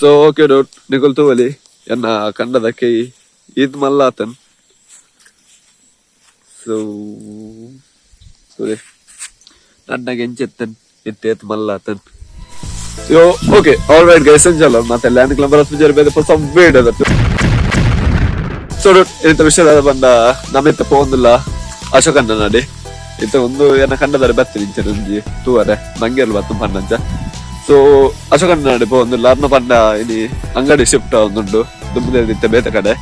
So okay doubt ನಿಗುಲ್ ತೂವಲಿ ಎನ್ನ ಕಂಡದಕ್ಕೆ ಈದ್ ಮಲ್ಲಾತನ್ ಸೊ ನನ್ನಗೆ ಎಂಚೆತ್ತನ್ ಇತ್ತೇತ್ ಮಲ್ಲಾತನ್ so okay all right guys enjoy ಮತ್ತೆ ಲ್ಯಾಂಡ್ ಕ್ಲಂಬರ್ ಸ್ಪಿಜರ್ ಬೇರೆ ಸ್ವಲ್ಪ ಬೇಡ ಅದತ್ತು ಸೊ ಇಂಥ ವಿಷಯದ ಬಂದ ನಮ್ಮಿತ್ತ ಪೋಂದಿಲ್ಲ ಅಶೋಕಣ್ಣ ನಾಡಿ ಇಂತ ಒಂದು ಏನ ಕಂಡದಾರೆ ಬರ್ತೀನಿ ಇಂಚಿ ತೂವರೆ ಮಂಗೇರ್ಲು ಬತ್ತು ಪಂಡಂಚ ಸೊ ಅಶೋಕಣ್ಣ ನಾಡಿ ಪೋಂದಿಲ್ಲ ಅರ್ನ ಪಂಡ ಇನಿ ಅಂಗಡಿ ಶಿಫ್ಟ್ ಒಂದುಂಡು ದುಂಬುದಿತ್ತ ಬೇತ ಕಡೆ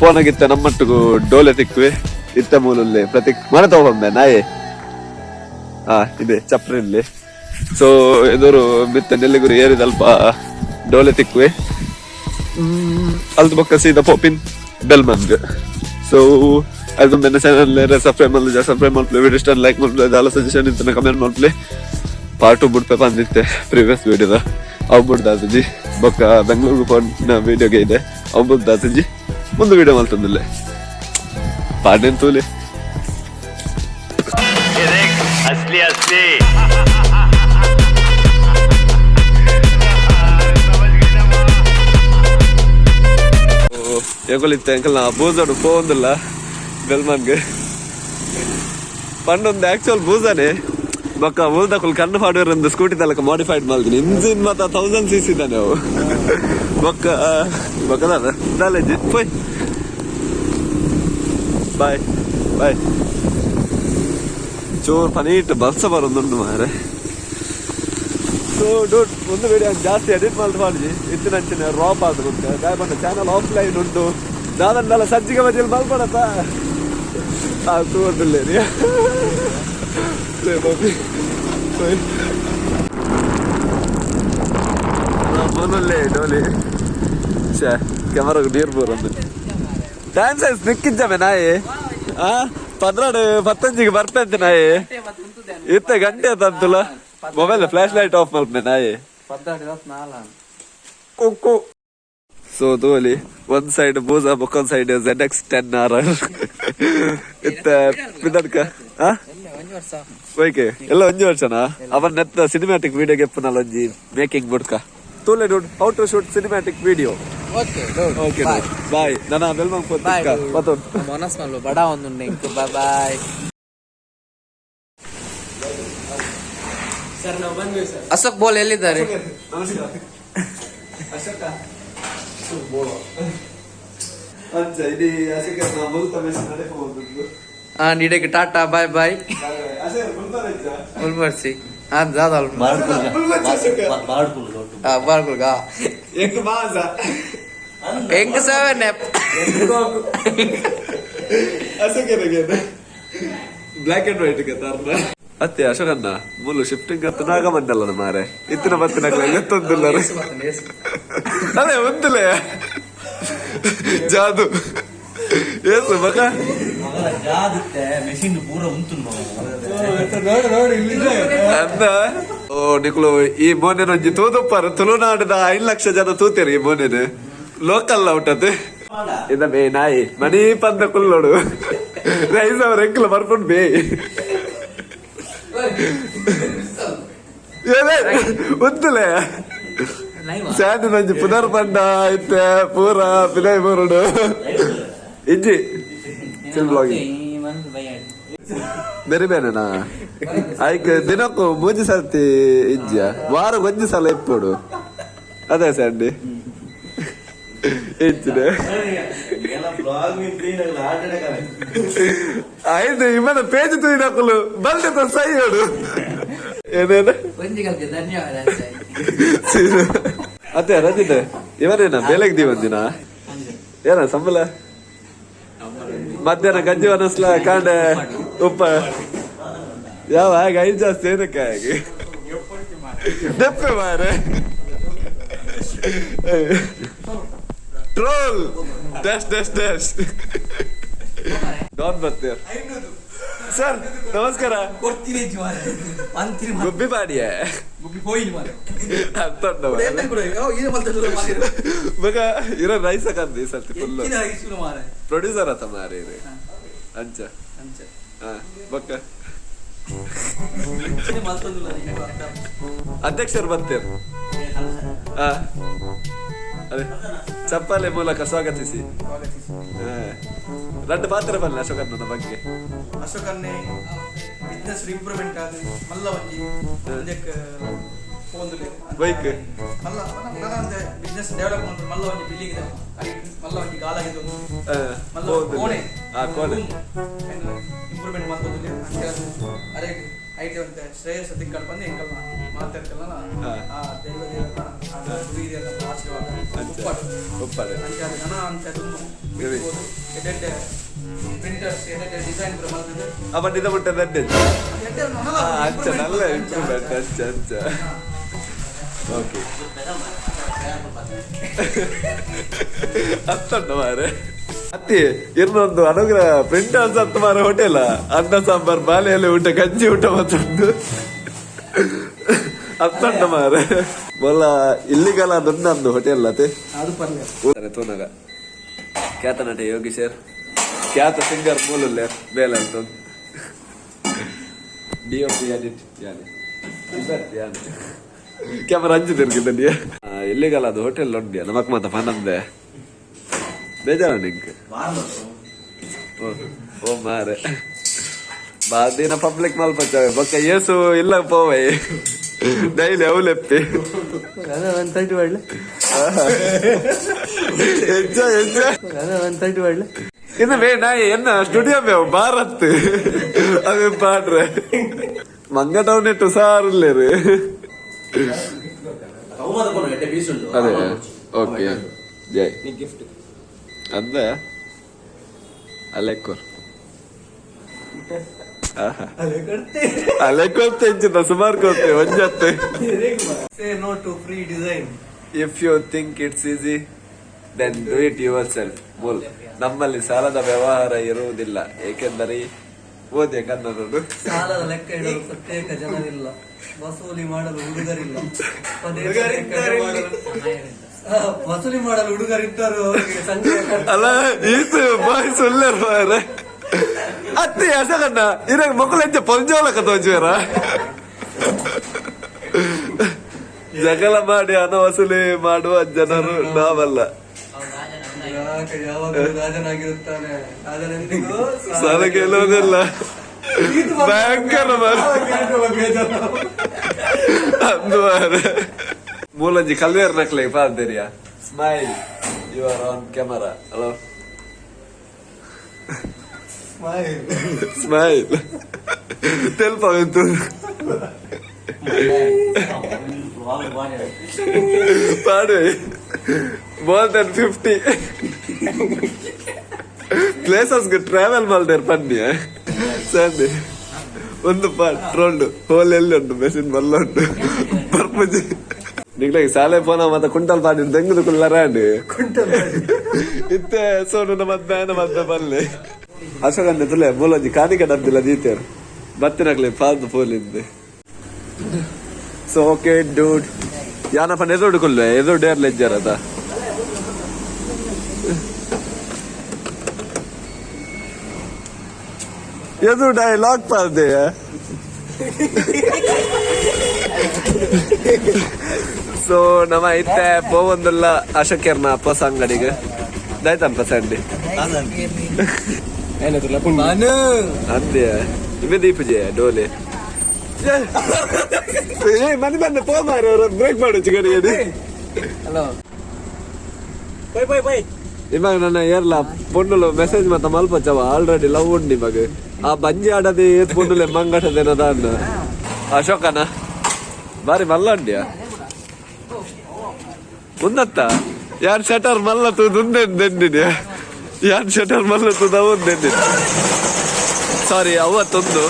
ಪೋನಾಗಿತ್ತ ನಮ್ಮಟ್ಟಿಗೂ ಡೋಲೆ ತಿಕ್ವಿ ಇತ್ತ ಮೂಲಲ್ಲಿ ಪ್ರತಿ ಮನೆ ತಗೊಂಡೆ ನಾಯಿ ಇದೆ ಚಪ್ರಲ್ಲಿ ಸೊ ಎದುರು ಬಿತ್ತ ನೆಲ್ಲಿಗುರಿ ಏರಿದ ಅಲ್ಪ ಡೋಲೆ ತಿಕ್ವಿ ಅಲ್ದ ಬೊಕ್ಕ ಸೀದಾ ಪೋಪಿನ್ ಬೆಲ್ಮನ್ಗ್ ಸೊ ಅದು ನನ್ನ ಚಾನಲ್ ಸಬ್ಸ್ಕ್ರೈಬ್ ಮಾಡಲಿ ಸಬ್ಸ್ಕ್ರೈಬ್ ಮಾಡ್ಲಿ ವಿಡಿಯೋ ಇಷ್ಟ ಲೈಕ್ ಮಾಡ್ಲಿ ದಾಲ ಸಜೆಷನ್ ಇತ್ತು ಕಮೆಂಟ್ ಮಾಡ್ಲಿ ಪಾರ್ಟ್ 2 ಬಿಡ್ಪೆ ಬಂದಿತ್ತೆ ಪ್ರೀವಿಯಸ್ ವಿಡಿಯೋದ ಅವು ಬಿಡ್ದಾಸಜಿ ಬೊಕ್ಕ ಬೆಂಗಳೂರು ಪೋನ ವಿಡಿಯೋಗೆ ಇದೆ ಅವು ಬಿಡ್ದಾಸಜಿ ಮುಂದೆ ವಿಡಿಯೋ ಮಾಡ್ತಂದಿಲ್ಲ ಪಾರ್ಟ್ ತೂಲಿ असली असली ಏಕೊಲಿತ್ತ ಅಂಕಲ್ ನಾ ಬೂಸಡು ಪೋಂದಿಲ್ಲ ಬೆಲ್ಮನ್ಗೆ ಪಂಡೊಂದು ಆಕ್ಚುಯಲ್ ಬೂಸನೆ ಬೊಕ್ಕ ಬೂಸದಕ್ಕೂ ಕಣ್ಣು ಪಾಡುವರ ಒಂದು ಸ್ಕೂಟಿ ತಲಕ ಮಾಡಿಫೈಡ್ ಮಾಡ್ತೀನಿ ಇಂಜಿನ್ ಮತ್ತ 1000 cc ಇದ್ದಾನೆ ಅವು ಬೊಕ್ಕ ಬೊಕ್ಕದ ದಾಲೇಜಿ ಪೋಯ್ ಬಾಯ್ ಬಾಯ್ ಚೋರ್ ಪನೀಟ್ ಬರ್ಸ ಬರೋದುಂಡು ಮಾರೆ ಸೊ ಡೂಟ್ ಒಂದು ವಿಡಿಯೋ ಜಾಸ್ತಿ ಎಡಿಟ್ ಮಾಡಿ ಇತ್ತಿನ ಅಂಚಿನ ರಾಪ್ ಆದ್ರು ಗಾಯ ಬಂದ ಚಾನಲ್ ಆಫ್ಲೈನ್ ಉಂಟು ದಾದನ್ನೆಲ್ಲ ಸಜ್ಜಿಗೆ ಬಜ್ಜಿಯಲ್ಲಿ ಬಲ್ಪಡತ್ತ ತೋರ್ದಿಲ್ಲ ಮೊದಲೇ ಡೋಲಿ ಕ್ಯಾಮರಾ ನೀರು ಬರೋದು ಟೈಮ್ ಸೈಜ್ ನಿಕ್ಕಿದ್ದಾವೆ ನಾಯಿ 15 ಬರ್ತಂತೆ ನಾಯಿ ಇತ್ತ ಗಂಟೆ ತಂತುಲ ಮೊಬೈಲ್ ಫ್ಲಾಶ್ ಲೈಟ್ ಆಫ್ ಮಾಡ್ತೀನಿ ನಾಯಿ ಕುಕ್ಕು ಸೊ ತೋಲಿ ಒಂದ್ ಸೈಡ್ ಬೂಸ ಬೊಕ್ಕೊಂದ್ ಸೈಡ್ ZX10R ಇತ್ತ ಪಿದಡ್ಕ ಓಕೆ ಎಲ್ಲ 1 ವರ್ಷನಾ ಅವನ್ ನೆತ್ತ ಸಿನಿಮ್ಯಾಟಿಕ್ ವಿಡಿಯೋ ಗೆಪ್ಪನಲ್ಲ ಒಂಜಿ ಮೇಕಿಂಗ್ ಬುಡ್ಕ ತೋಲೆ dude how to shoot cinematic video okay bye ನನ್ನ ಬೆಲ್ಮಂಗ್ ಪತೋನ್ ಮನಸ್ ಮಲ್ಲು ಬಡ ಒಂದು ಬಾಯ್ ಸರ್ ನಾವು ಬಂದ್ವಿ ಸರ್ ಅಶೋಕ್ ಬೋಲ್ ಎಲ್ಲಿದ್ದಾರೆ ಅಶೋಕ ಬೋಲ್ ಅಂಚ ಇಡಿ ಅಶೋಕ ನಾ ಬೋಲ್ತಾ ಮೆಸ್ ನಡೆ ಹೋಗುದು ನೀಡೆಗೆ ಟಾಟಾ ಬಾಯ್ ಬಾಯ್ ಅಶೋಕ ಬುಲ್ಬರ್ಚ ಬುಲ್ಬರ್ಸಿ ज़्यादा बारकुलगा एक माजा एक सेवन है ऐसे क्या ब्लैक एंड व्हाइट के तारना ಅತ್ತೆ ಅಶೋಕಣ್ಣ ಮೂಲು ಶಿಫ್ಟಿಂಗ್ ಅಂತ ನಾಗ ಬಂದಲ್ಲ ಮಾರೆ ಇತ್ತಿನ ಬತ್ತಿನ ಎತ್ತೊಂದಿಲ್ಲ ಅದೇ ಒಂದಿಲ್ಲ ಜಾದು ಏಸು ಮಗ ಅಂದ ಓ ನಿಕ್ಲು ಈ ಮೋನೆನ ಒಂಜಿ ತೂದುಪ್ಪಾರ ತುಳುನಾಡಿದ 5 ಲಕ್ಷ ಜನ ತೂತೇರಿ ಈ ಮೋನೆನ ಲೋಕಲ್ ಔಟದು ಇದ ಬೇ ನಾಯಿ ಮನಿ ಪಂದ ಕುಲ್ಲೋಡು ರೈಸ್ ಅವ್ರ ಎಂಕ್ಲ ಬರ್ಕೊಂಡು ಬೇ ಉತ್ತಲೆ ಸ್ಯಾನ್ ನಂಜಿ ಪುನರ್ ಪಂಡ ಇತ್ತೆ ಪೂರ ಪಿನೈ ಬರೋಡು ಇಜ್ಜಿ ಚಿಲ್ ಬ್ಲಾಗಿಂಗ್ ಬೇರೆ ಬೇರೆನಾ ಆಯ್ಕೆ ದಿನಕ್ಕೂ 3 ಸರ್ತಿ ಇಜ್ಜ ವಾರ 1 ಸಲ ಇಪ್ಪೋಡು ಅದೇ ಸ್ಯಾಂಡಿ ಹೆಚ್ಚಿದೆ ಆಯ್ತು ಇಮ್ಮನ ಪೇಜ್ ತುಯ್ದಾಕಲು ಬಂದ ಸೈ ಹೇಳು ಏನೇನು ಅದೇ ರಜಿತೆ ಇವನೇನ ಬೇಲೆಗ್ದಿ ಒಂದಿನ ಏನ ಸಂಬಳ ಮಧ್ಯಾಹ್ನ ಗಂಜಿ ಒನಸ್ಲ ಕಾಂಡೆ ಉಪ್ಪ ಯಾವ ಹಾಗೆ 5 ಜಾಸ್ತಿ ಏನಕ್ಕೆ ಹಾಗೆ ದೆಪ್ಪೆ ಮಾರೆ ಟ್ರೋಲ್ ಡ್ಯಾಶ್ ಡಾನ್ ಬರ್ತೀರ್ ಸರ್ ನಮಸ್ಕಾರ ಗುಬ್ಬಿ ಪಾಡಿಯ ಮಗ ಇರೋ ರೈಸ್ ಹಾಕಂದಿ ಸರ್ತಿ ಫುಲ್ ಪ್ರೊಡ್ಯೂಸರ್ ಆತ ಮಾರಿ ಅಂಚ ಬಕ್ಕ ಅಧ್ಯಕ್ಷರು ಬರ್ತೀರ ಅದೇ ಚಪ್ಪಾಳೆ ಮೂಲಕ ಸ್ವಾಗತಿಸಿ. రెండు ಮಾತ್ರ ಬಲ್ಲ ಅಶೋಕಣ್ಣನ ಬಗ್ಗೆ. ಅಶೋಕನ್ನೇ ಬಿಸ್ನೆಸ್ ಇಂಪ್ರೂವ್ಮೆಂಟ್ ಆದ ಮಲ್ಲ ಒಂಜಿ ಇದಕ್ಕೆ ಪೋಂದುಲೆ ಬೈಕ್ ಮಲ್ಲ ನನ್ನ ಬಿಸ್ನೆಸ್ ಡೆವಲಪ್ಮೆಂಟ್ ಮಲ್ಲ ಒಂಜಿ ಬಿಲ್ಡಿಂಗ್ ಇದೆ ಮಲ್ಲ ಒಂಜಿ ಗಾಲಾಗಿದ್ದು ಮಲ್ಲ ಕೋಣೆ ಕೋಣೆ ಇಂಪ್ರೂವ್ಮೆಂಟ್ ಮಾಡ್ತೋದಿಲ್ಲ ಅಂತ ಅರೆ ಐಟೆ ಅಂತ ಶ್ರೇಯಸ್ ತಿಕ್ಕಲ್ ಬಂದು ಎಂಕಲ್ ಮಾತಾಡ್ಕಲ್ಲ ಆ ದೇವ ದೇವರ ಆ ಗುರುವಿನ ಆಶೀರ್ವಾದ ಒಪ್ಪಾಡೆ ಅಂತ ನನ್ನ ಅಂತ ತುಂಬ ಎಡೆಡೆ ಪ್ರಿಂಟರ್ಸ್ ಎಡೆಡೆ ಡಿಸೈನ್ ಮಾಡ್ತಿದ್ದೆ ಅವನ್ ಇದು ಬಿಟ್ಟದಂತೆ ಅಂಚ ನಲ್ಲ ಇಂಪ್ರೂವ್ಮೆಂಟ್ ಅಂಚ ಓಕೆ ಅತ್ತಣ್ಣ ಮಾರೆ ಅತ್ತಿ ಇನ್ನೊಂದು ಅನುಗ್ರಹ ಪ್ರಿಂಟರ್ಸ್ ಅಂತ ಮಾರ ಹೋಟೆಲ್ ಅನ್ನ ಸಾಂಬಾರ್ ಬಾಳೆಯಲ್ಲಿ ಊಟ ಗಂಜಿ ಊಟ ಮತ್ತೊಂದು ಅತ್ತಣ್ಣ ಮಾರೆ ಮೊಲ್ಲ ಇಲ್ಲಿಗಲ್ಲ ಅದೊಂದು ಹೋಟೆಲ್ ಅತ್ತೆ ಅದು ಪರ್ಲೆ ತೋನಾಗ ಖ್ಯಾತ ನಟ ಯೋಗಿ ಸರ್ ಖ್ಯಾತ ಸಿಂಗರ್ ಮೂಲಲ್ಲ ಬೇಲ ಅಂತ DOP ಎಡಿಟ್ ಯಾನೆ ಕ್ಯಾಮರಾ ಅಂಜು ತಿರ್ಗಿದ್ದ ಇಲ್ಲಿಗಲ್ಲ ಅದು ಹೋಟೆಲ್ ಉಂಡ್ಯಾ ನಮಕ್ ಮಾತ ಫನಂದೆ ಬೇಜಾರ ನಿಂಗೆ ಓ ಮಾರೆ ಬಾದಿನ ಪಬ್ಲಿಕ್ ಮಲ್ಪಚ್ಚಾವೆ ಬೊಕ್ಕ ಏಸು ಇಲ್ಲ ಪೋವೈ ಡೈಲಿ ಅವಲೆಪ್ಪಿ ಇನ್ನು ಬೇ ನಾಯಿ ಎನ್ನ ಸ್ಟುಡಿಯೋ ಬೇವು ಭಾರತ್ ಅವೇ ಪಾಡ್ರೆ ಮಂಗ ಟೌನ್ ಇಟ್ಟು ಸಾರ್ಲೇರು ಅದೇ ಓಕೆ ಜೈ ಅಂದ ಅಲೆಕ್ಕೋರ್ ಅಲೆಕ್ಕೊತ್ತೆ ಇಂಚಿನ ಸುಮಾರು ಕೊಡ್ತೆ ಒಂಜತ್ತೆ Say no to free design. If you think it's easy, then do it yourself. ಬೋಲ್ ನಮ್ಮಲ್ಲಿ ಸಾಲದ ವ್ಯವಹಾರ ಇರುವುದಿಲ್ಲ ಏಕೆಂದರೆ ಓದೆ ಕನ್ನಡರು ಸಾಲದ ಲೆಕ್ಕ ಇಡಲು ಪ್ರತ್ಯೇಕ ಜನರಿಲ್ಲ, ವಸೂಲಿ ಮಾಡಲು ಹುಡುಗರಿಲ್ಲ, ವಸೂಲಿ ಮಾಡಲು ಹುಡುಗರಿದ್ದರು ಅವರಿಗೆ ಸಂಖ್ಯೆ ಅಲ್ಲ ಈತು ಬಾಯ್ ಸುಳ್ಳರು ಮಾರೆ ಅತ್ತೆ ಅಸಗಣ್ಣ ಇರಾಗ ಮಕ್ಕಳೆಂಚ ಪಂಜೋಲಕ ತೋಜುವರ ಜಗಳ ಮಾಡಿ ಹಣ ವಸೂಲಿ ಮಾಡುವ ಜನರು ನಾವಲ್ಲ. ಯಾವಾಗಲೂ ರಾಜನಾಗಿರುತ್ತಾನೆ, ರಾಜನೆಂದಿಗೂ ಸಾಲ ಕೇಳುವುದಿಲ್ಲ. ಭಯಂಕರ ಅಂದು ಮೂಲಂಜಿ ಕಲ್ವೇರ್ ನಕ್ಲೆ ಪಾದ್ದೇರಿಯಾ smile you are on camera. Hello smile ತೆಲ್ಪಂತು ಪಾಡುವೆ ಮೋರ್ ದನ್ 50 ಪ್ಲೇಸಸ್ಗೆ ಟ್ರಾವೆಲ್ ಮಾಡಿದ್ರೆ ಬನ್ನಿ ಸಂದೆ ಒಂದು ಪಾಟ್ ಟ್ರೋಲ್ಡ್ ಹೋಲ್ ಎಲ್ಲಿ ಉಂಟು ಮೆಸಿನ್ ಮಲ್ಲ ಉಂಟು ಪರ್ಪಜಿ ನಿಗ್ಲಾಗಿ ಸಾಲೆ ಪೋನ ಮತ್ತೆ ಕುಂಟಲ್ ಪಾಡಿ ತೆಂಗುದು ಕುಳ್ಳರಾಂಡ್ ಇತ್ತೆ ಸೋನು ಮಧ್ಯಾಹ್ನ ಬಲ್ಲೆ ಅಶೋಕಂದೆ ತುಲೆ ಮೂಲಜಿ ಕಾನಿಕ ಡಬ್ಬಿಲ್ಲ ದೀತೇರು ಬತ್ತಿನಕ್ಲೆ ಪಾಲ್ದು ಪೋಲಿಂದೆ. ಸೊ ಓಕೆ ಡೂಡ್ ಯಾನಪ್ಪ ಎದುರು ಕೊಲ್ವೆ ಎದುರು ಡೇರ್ ಲೆಜ್ಜರ್ ಅದ ಎದುರು ಡೈಲಾಗ್ ಪಾಲ್ದೆ ಸೊ ನಮ್ಮ ಇತ್ತೆ ಪೋವೊಂದುಲ್ಲ ಅಶೋಕರ್ನ ಪೊಸ ಅಂಗಡಿಗೆ ದಾಯ್ತಂಪ ಸಂಡಿ ಅಂದೆ ಇವೆ ದೀಪಜೆ ಡೋಲೆ ಮನೆ ಬಂದ ಪೋ ಮಾರಿ ಅವ್ರ ಬ್ರೇಕ್ ಮಾಡು ಚಿಗಡಿಗೆ ಇವಾಗ ನನ್ನ ಏರ್ಲ ಪೊಂಡುಲು ಮೆಸೇಜ್ ಮತ್ತ ಮಲ್ಪಚ್ಚವ ಆಲ್ರೆಡಿ ಲವ್ ಉಂಡು ನಿಮಗೆ ಆ ಬಂಜಿ ಆಡದೆ ಏತ್ ಪೊಂಡುಲೆ ಮಂಗಟದೇನದ ಅನ್ನ ಅಶೋಕನ ಬಾರಿ ಮಲ್ಲ ಉಂಡ್ಯಾ ಮುಂದತ್ತ ಯಾನ್ ಶಟರ್ ಮಲ್ಲ ತುದಂದಿನ ಯಾನ್ ಶಟರ್ ಮಲ್ಲ ತುದವೊಂದೆಂದಿನ ಸಾರಿ ಅವತ್ತೊಂದು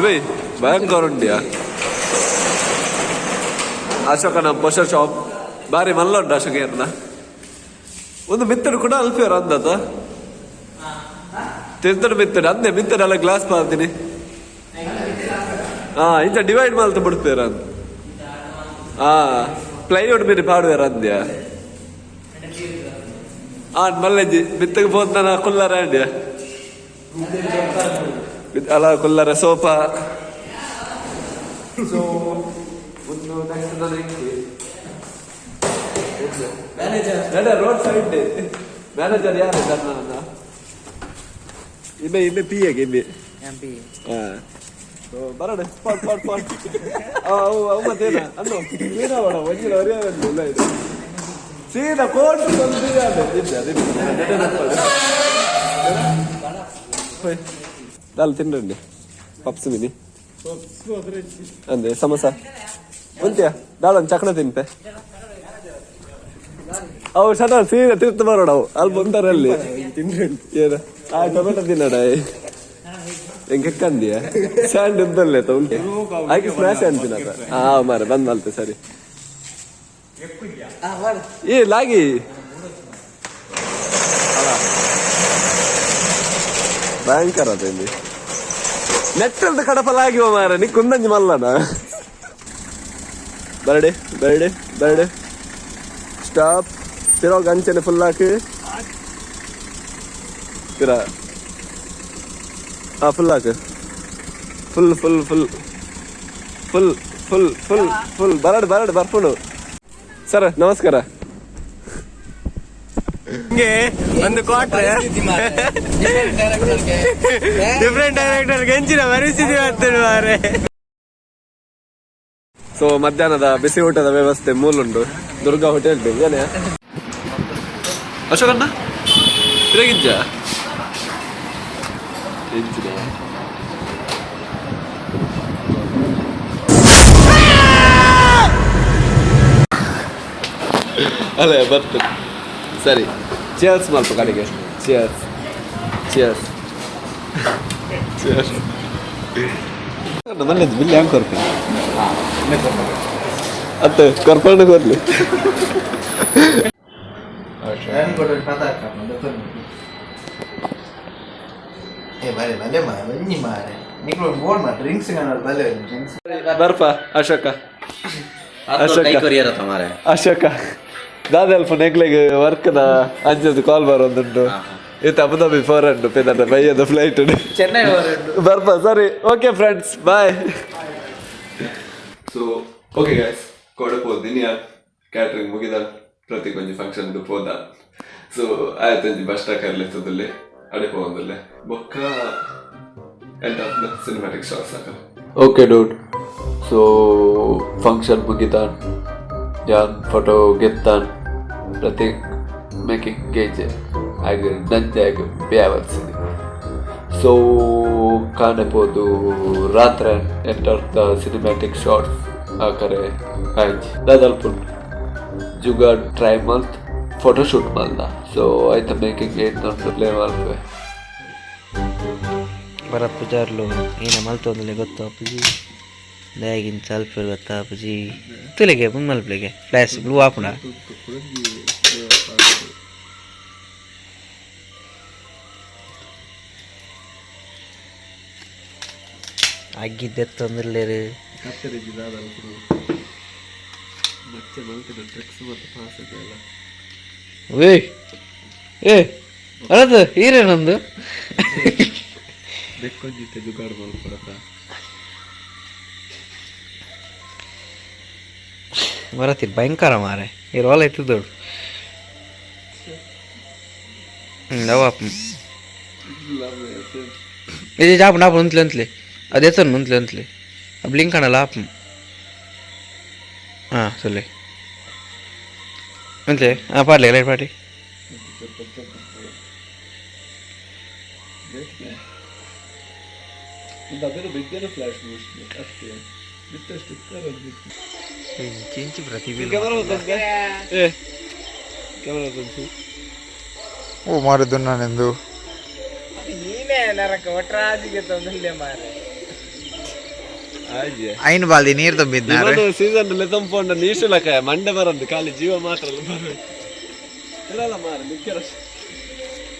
ಬೈ ಭಯಂಕರ ಉಂಡ್ಯಾ ಅಶೋಕನ ಪೊಷ ಶಾಪ್ ಬಾರಿ ಮಲ್ಲ ಉಂಟು ಅಶೋಕರ್ನ ಒಂದು ಮಿತ್ತಡು ಕೂಡ ಅಲ್ಫಿಯರ್ ಅಂದದ ತಿರ್ತಡು ಮಿತ್ತಡು ಅಂದೆ ಮಿತ್ತಡೆಲ್ಲ ಗ್ಲಾಸ್ ಮಾಡ್ತೀನಿ ಇಂಥ ಡಿವೈಡ್ ಮಾಡ್ತಾ ಬಿಡ್ತೀರ ಅಂತ ಪ್ಲೈವುಡ್ ಮೇಲೆ ಪಾಡುವಾರ ಅಂದ್ಯ ಮಲ್ಲೆಜ್ಜಿ ಮಿತ್ತಗೆ ಹೋದ ಕುಲ್ಲರ ಅಂಡ್ಯ ಅಲ್ಲ ಕುಲ್ಲರ ಸೋಫಾ. ಸೊ ಒಂದು ನೆಕ್ಸ್ಟ್ ರೋಡ್ ಸೈಡ್ ಮ್ಯಾನೇಜರ್ ಯಾರು ನನ್ನ ಇನ್ನು ಪಿ ಎಗೆ ಇಲ್ಲಿ ಬರೋಣ ಸ್ಪಾಟ್ ಸ್ಪಾಟ್ ಸ್ಪಾಟ್ ಅವು ಮತ್ತೇನ ಅನ್ನು ನೀನವಣ ಒಂಜಿನ ಹೊರೆಯಲ್ಲ ಇದು ಸೀದಾ ಕೋಟ್ ದಾಲ್ ತಿನ್ರಂడి ಪಪ್ಸ್ ಮಿನಿ ಅಂದೆ ಸಮೋಸ ಉಂತ್ಯಾ ದಾಳೊಂದು ಚಕಣ ತಿಂತೆ ಅವು ಶಟ ಸೀದಾ ತಿರ್ತು ಬರೋಣ ಅವು ಅಲ್ಲಿ ಬಂದಾರಲ್ಲಿ ಏನ ಆ ಟೊಮೆಟೊ ತಿನ್ನಡ ಹೆಂಗೆಕ್ಕಂದಿಯ ಸ್ಯಾಂಡ್ ಇದ್ದಲ್ಲೇ ಉಂಟೆ ಆಕೆ ಸ್ಮ್ಯಾಶ್ ಅಂತಿನ ಮಾರ ಬಂದ್ ಮಲ್ತೆ ಸರಿ ಏ ಲಾಗಿ ಭಯಂಕರ ಅದ ಇಲ್ಲಿ ನೆಟ್ಟಲ್ದ ಕಡಪಲಾಗಿವ ಮಾರ ನೀ ಕುಂದಂಜಿ ಮಲ್ಲನ ಬರ್ಡೆ ಬರ್ಡೆ ಬರ್ಡೆ ಸ್ಟಾಪ್ ತಿರೋಗ ಅಂಚನೆ ಫುಲ್ ಹಾಕಿ ತಿರ ಫುಲ್ ಹಾಕು full full full full full full full ಬರಡು ಬರಡು ಬರ್ಪುಡು ಸರ್ ನಮಸ್ಕಾರ ಹಿಂಗೆ ಒಂದು ಕ್ವಾರ್ಟರ್ ಡಿಫ್ರೆಂಟ್ ಡೈರೆಕ್ಟರ್ ಹೆಂಚಿನ ಪರಿಸ್ಥಿತಿ ಮಾಡ್ತೇನೆ ಮಾರೆ. ಸೊ ಮಧ್ಯಾಹ್ನದ ಬಿಸಿ ಊಟದ ವ್ಯವಸ್ಥೆ ಮೂಲುಂಡು ದುರ್ಗಾ ಹೋಟೆಲ್ ಏನೇ ಅಶೋಕಣ್ಣ ತಿರಗಿಂಜ ಅಲ್ಲೇ ಬರ್ತದೆ ಸರಿ ಚಿಯರ್ಸ್ ಮಲ್ಪ ಕಡೆಗೆ ಚಿಯರ್ಸ್ ಚಿಯರ್ಸ್ ಚಿಯರ್ಸ್ ಮನೆ ಬಿಲ್ ಹೆಂಗೆ ಕೊಡ್ತೀನಿ ಅತ್ತ ಕರ್ಕೊಂಡು ಕೊಡ್ಲಿ ಬರ್ಪ ಅಶೋಕ ಅಶೋಕ ದಾದಲ್ಪ ನೆಗ್ಲೆಗೆ ವರ್ಕ್ದ ಅಂಚದು ಕಾಲ್ ಬರೋದುಂಟು ಇದು ಅಬುದಾಬಿ 400 ಪೆದ ಬೈಯದ ಫ್ಲೈಟ್ ಚೆನ್ನೈ ಬರ್ಪ ಸರಿ okay friends bye. So okay guys ಕೊಡಕ್ಕೆ ಹೋದಿನಿ ಕ್ಯಾಟ್ರಿಂಗ್ ಮುಗಿದ ಪ್ರತಿ ಕೊಂಚ ಫಂಕ್ಷನ್ದು ಹೋದ. ಸೊ ಆಯ್ತು ಬಸ್ ಸ್ಟಾಕ್ ಇರ್ತದಲ್ಲಿ ಅಡೆ ಹೋಗಂದಲ್ಲೇ ಬೊಕ್ಕ end of the cinematic shorts ಹಾಕಲ್ಲ. ಓಕೆ ಡೂಡ್ ಸೊ ಫಂಕ್ಷನ್ ಮುಗಿತಾನ್ ಯಾನ್ ಫೋಟೋ ಗೆತ್ತಾನ್ ಪ್ರತೀಕ್ ಮೇಕಿಂಗ್ ಗೇಜ್ ಹಾಗೆ ನಂಜಾಗಿ ಬ್ಯಾವರ್ಸಿದೆ. ಸೊ ಕಾಣಬಹುದು ರಾತ್ರಿ ಎಂಟರ್ ದ ಸಿನಿಮ್ಯಾಟಿಕ್ ಶಾರ್ಟ್ಸ್ ಆ ಕರೆ ಆಯ್ತು ದಾದಲ್ಪ ಜುಗಾಡ್ ಟ್ರೈ ಮಲ್ತ್ ಫೋಟೋಶೂಟ್ ಮಲ್ದ. ಸೊ ಆಯ್ತು ಮೇಕಿಂಗ್ ಏಟ್ ನೋಡ್ದು ಪ್ಲೇ ಮಾಡ್ತೇವೆ ಬರತ್ ಪೂಜಾರ್ಲು ಏನ ಮಲ್ತೊಂದಲೆ ಗೊತ್ತಾ ಅಪ್ಪಜಿ ದಾಗಿನ ಸ್ವಲ್ಪ ಗೊತ್ತಾ ಅಪ್ಪಜಿ ತುಲೆಗೆ ಮುಂದೆ ಮಲ್ಪಲೆಗೆ ಫ್ಲಾಶ್ ಬ್ಲೂ ಆಪುಣ ಆಗಿದ್ದೆ ತೊಂದರ್ಲೇರು ಏ ಅಳದು ಹೀರೇನೊಂದು ಬೆಕ್ಕೊಂದಿತ್ತೆ ಜುಗಾಡ್ ಮಾಡ್ಕೊಡತ್ತ ಬರತ್ತೀರಿ ಭಯಂಕರ ಮಾರೆ ಈ ರೋಲ್ ಐತಿ ದೊಡ್ಡ ನವಾಪ್ ಇದು ಜಾಪ್ ನಾಪ್ ಉಂತ್ಲೆ ಅಂತಲಿ ಅದೇ ಸರ್ ಉಂತ್ಲೆ ಅಂತಲಿ ಬ್ಲಿಂಕ್ ಕಾಣಲ್ಲ ಆಪ್ ಹಾಂ ಸೊಲ್ಲೆ ಅಂತಲೇ ಹಾಂ ಪಾಡ್ಲಿ ಲೈಟ್ ಪಾಡಿ ಚಿಂಚಿ ಪ್ರತಿಬಿಲ್ ಓ ಮಾರಿದ್ದು ನಾನೆಂದು ನೀನೇ ನರಕ ಒಟ್ರಾಜಿಗೆ ತೊಂದಲೆ ಮಾರೆ ಐನ್ ಬಾಲ್ದಿ ನೀರು ತುಂಬಿದ್ದ ಸೀಸನ್ ತಂಪೊಂಡ ನೀಶುಲಕ ಮಂಡೆ ಬರಂದು ಖಾಲಿ ಜೀವ ಮಾತ್ರ ಇರಲ್ಲ ಮಾರ ಮಿಕ್ಕರ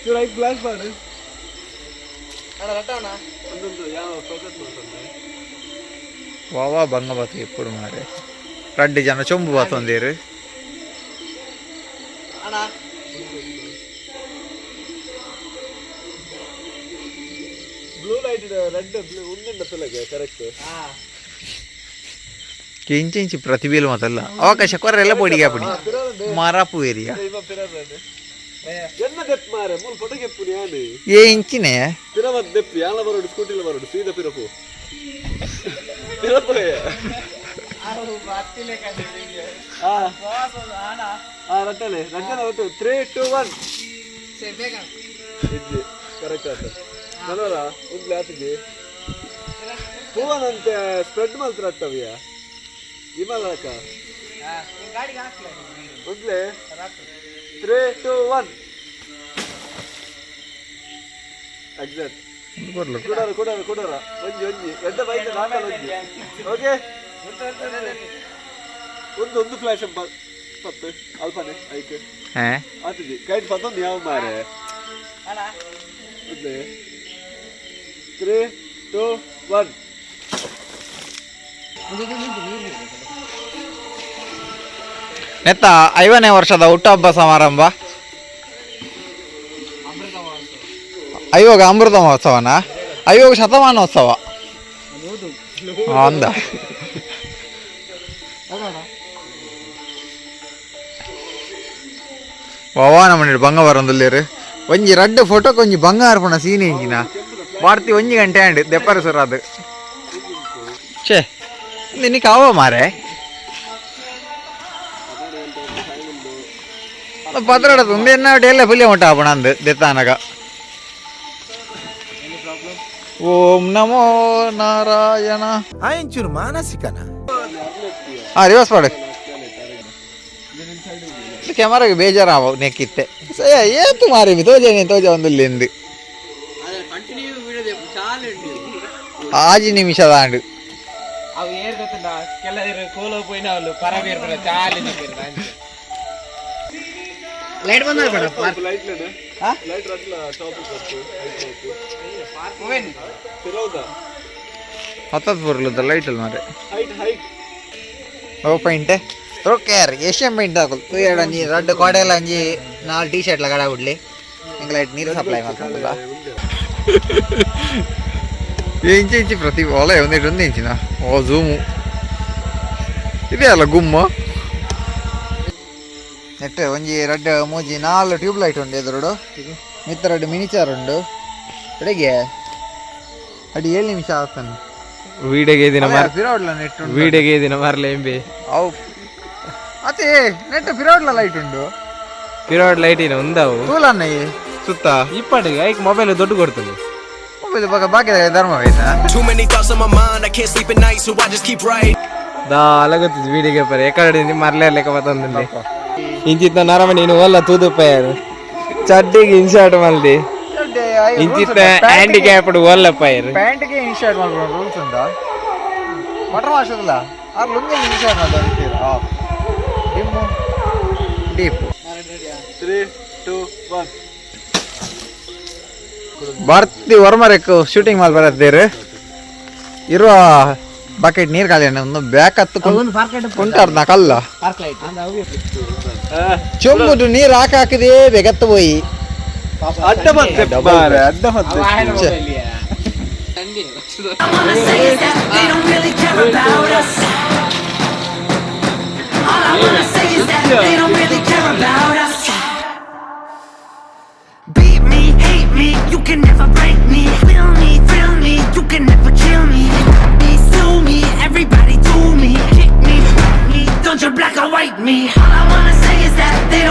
ಚೂರು ಐದು ಗ್ಲಾಸ್ ಮಾಡು ಒಂದೊಂದು ಯಾವ ಫೋಕಸ್ ಮಾಡ್ತಾರೆ వావా బంగబతు ఎప్పుడు మరి రెడ్డి జన చొంబు పోతుందిరు బ్లూ లైట్ రెడ్ బ్లూ ఉండండి అసలు కరెక్ట్ కించి ప్రతిబిల్ మొదల అవకాశ కొర్రెಲ್ಲ పొడిగా పొడి ಮರಪು ಏರಿಯಾ ಎನ್ನ ದೆಪ್ ಮಾರೆ ಮೂಲ ಫೋಟೋ ಗೆಪ್ಪು ಯಾನು ಏ ಇಂಚಿನೇ ಪಿರವತ್ ದೆಪ್ಪು ಯಾಲ ಬರೋಡು ಸ್ಕೂಟಿಲ ಬರೋಡು ಸೀದಾ ಪಿರಪು ಪಿರಪು ರಟ್ಟಲೆ ರಂಜನ ಒಟ್ಟು 3 2 1 ಇಜ್ಜಿ ಕರೆಕ್ಟ್ ಆತ ನಲ್ಲರ ಉಂಗ್ಲೆ ಆತಿಗೆ ಪೂವನಂತೆ ಸ್ಪ್ರೆಡ್ ಮಾತ್ರ ರಟ್ಟವಿಯ ಇಮಲಕ ಉಂಗ್ಲೆ 3 2 1 ಎಕ್ಸಾಕ್ಟ್ ಕೊಡರ ಒಂಜಿ ಎಡ್ಡ ಬೈಕ್ ನಾಕಲ್ ಒಂಜಿ ಓಕೆ ಒಂದು ಫ್ಲಾಶ್ ಪತ್ತು ಅಲ್ಪನೆ ಐಕ್ ಆತಿಜಿ ಕೈಟ್ ಪತ್ತೊಂದು ಯಾವ ಮಾರೆ 3 2 1 ನೆತ್ತ 5ನೇ ವರ್ಷದ ಹುಟ್ಟುಹಬ್ಬ ಸಮಾರಂಭ ಅಯ್ಯೋಗ ಅಮೃತ ಮಹೋತ್ಸವನ ಅಯ್ಯೋಗ ಶತಮಾನೋತ್ಸವ ಅಂದ ಪವಾನ ಮನೆ ಬಂಗಾರ ಒಂದುಲ್ಲೇರು ಒಂಜಿ ರಡ್ಡು ಫೋಟೋಕ್ಕೆ ಒಂಜಿ ಬಂಗಾರ ಪುಣ ಸೀನೆ ಇಂಚಿನ ಬಾರ್ತಿ ಒಂಜಿ ಗಂಟೆ ಅಂಡ್ ದೆಪ್ಪರ ಸರ್ ಅದು ಛೇ ನಿನ್ನ ಕಾವ ಮಾರೆ ಪತ್ರಡದು ಒಂದೇ ಎಲ್ಲ ಪುಲ್ಯ ಮೊಟ್ಟ ಆಪಣ ಅಂದು ದೆತ್ತಾನಗ ಓಂ ನಮೋ ನಾರಾಯಣ ಆಯಂಚೂರು ಮಾನಸಿಕನ ರಿವರ್ಸ್ ಮಾಡು ಕ್ಯಾಮರಾಗೆ ಬೇಜಾರಾವ ನೆಕ್ಕಿತ್ತೆ ಏತು ಮಾರಿ ತೋಜ ಒಂದುಲ್ಲಿಂದು 5 ನಿಮಿಷದ ಆಂಡು ಅವು ಏರ್ ಗೊತ್ತುಂಟಾ ಕೆಲವರು ಕೋಲೋ ಪೋಯಿನ ಅವರು ಪರಬೇರ್ಪಡ ಚಾಲಿ ಲೈಟ್ ಬಂದ ಲೈಟ್ ರಟ್ಲ ಟಾಪಿಕ್ ಹತ್ತತ್ತು ಬರಲದ ಲೈಟಲ್ಲಿ ಮಾರೆ ಹೈಟ್ ಓ ಪೈಂಟೆ ತೊಕ್ಯಾರ ಏಷ್ಯನ್ ಪೈಂಟ್ ಹಾಕಲ್ ತೂ ಎರಡು ಅಂಜಿ ರಡ್ಡು ಕೋಡೆಲ್ಲ ಅಂಜಿ 4 ಟೀ ಶರ್ಟ್ಲ ಗಡ ಬಿಡ್ಲಿ ನಿಂಗೆ ಲೈಟ್ ನೀರು ಸಪ್ಲೈ ಮಾಡ್ಕೊಂಡಲ್ಲ ಇಂಚಿ ಪ್ರತಿ ಒಲೆ ಒಂದು ಇಂಚಿನ ಓ ಝೂಮು ಇದೇ ಅಲ್ಲ ಗುಮ್ಮ ನೆಟ್ಟು ಒಂಜಿ ರಡ್ಡು ಮೂಜಿ 4 ಟ್ಯೂಬ್ ಲೈಟ್ ಉಂಡು ಎದುರುಡು ಮಿತ್ತ ರಡ್ಡು ಮಿನಿಚರ್ ಉಂಡು ಬೆಳಗ್ಗೆ ಅಡಿ 7 ನಿಮಿಷ ಆಗ್ತಾನೆ ವೀಡಿಯೋಗೆ ದಿನ ಪಿರೋಡ್ಲ ನೆಟ್ ವೀಡಿಯೋಗೆ ದಿನ ಮಾರ್ಲೆ ಎಂಬಿ ಅವು ಅದೇ ನೆಟ್ ಪಿರೋಡ್ಲ ಲೈಟ್ ಉಂಡು ಪಿರೋಡ್ ಲೈಟ್ ಏನು ಒಂದಾವು ತೂಲನ್ನಯ್ಯ ಸುತ್ತ ಇಪ್ಪಟ್ಟಿಗೆ ಐಕ್ ಮೊಬೈಲ್ ದೊಡ್ಡ ಕೊಡ್ತದೆ ಮೊಬೈಲ್ ಬಾಕಿ ಧರ್ಮವೇನ ದಾ ಅಲಗತ್ತಿದ್ ವೀಡಿಯೋಗೆ ಪರ ಎಕಡೆ ಮರ್ಲೆ ಲೆಕ್ಕ ಬತ್ತಂದಲ್ಲಿ ಇಂಚಿತ್ತ ನರಮ ನೀನು ಒಲ್ಲ ತೂದುಪ್ಪಾಯರು ಚಡ್ಡಿಗೆ ಇನ್ಶರ್ಟ್ ಮಲ್ದಿ ಇಂಚಿತ್ತ ಹ್ಯಾಂಡಿಕ್ಯಾಪ್ಡ್ ಒಲ್ಲಪ್ಪಾಯರು ಪ್ಯಾಂಟ್ಗೆ ಇನ್ಶರ್ಟ್ ಮಾಡ್ಬೋದು ರೂಲ್ಸ್ ಉಂಟಾ ಬಟರ್ ಮಾಷಲ್ಲ ಆ ಲುಂಗಿ ಇನ್ಶರ್ಟ್ ಮಾಡ್ತೀರಾ ಡಿಮ್ಮು ಡೀಪ್ 3 2 1 ಬರ್ತಿ ವರ್ಮರೆಕ್ಕು ಶೂಟಿಂಗ್ ಮಾಡಿ ಬರತ್ತೇರು ಇರುವ ಬಕೆಟ್ ನೀರು ಖಾಲಿ ಒಂದು ಬ್ಯಾಕ್ ಹತ್ತು ಕುಂಟಾರ ನಾ ಕಲ್ಲ ಚೊಂಬುದು ನೀರು ಹಾಕಿದೇ ಬೇಗತ್ತು ಹೋಯಿ ಅಡ್ಡ ಮತ್ತೆ ಅಡ್ಡ ಮತ್ತೆ Beat me, hate me, you can never break me. Feel me, thrill me, you can never kill me. Sue me, everybody do me. Kick me, fuck me, don't you black or white me. All I wanna say is that they